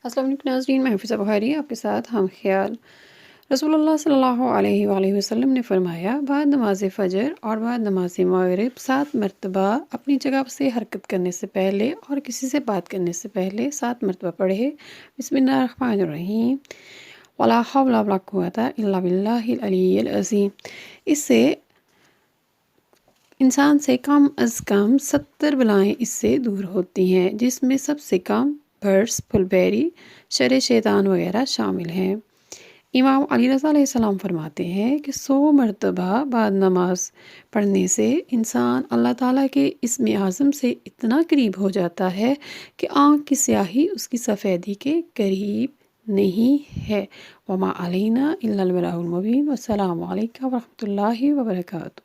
السلام علیکم ناظرین، میں حفظہ بخاری آپ کے ساتھ ہم خیال۔ رسول اللہ صلی اللہ علیہ وآلہ وسلم نے فرمایا، بعد نماز فجر اور بعد نماز مغرب 7 مرتبہ اپنی جگہ سے حرکت کرنے سے پہلے اور کسی سے بات کرنے سے پہلے 7 مرتبہ پڑھے بسم اللہ الرحمن الرحیم ولا حول ولا قوة الا باللہ العلی العظیم۔ اس سے انسان سے کم از کم 70 بلائیں اس سے دور ہوتی ہیں، جس میں سب سے کم برس، پھلبیری، شر شیطان وغیرہ شامل ہیں۔ امام علی رضا علیہ السلام فرماتے ہیں کہ 100 مرتبہ بعد نماز پڑھنے سے انسان اللہ تعالیٰ کے اسم اعظم سے اتنا قریب ہو جاتا ہے کہ آنکھ کی سیاہی اس کی سفیدی کے قریب نہیں ہے۔ وما علینا الا البلاغ المبین۔ والسلام علیکم ورحمۃ اللہ وبرکاتہ۔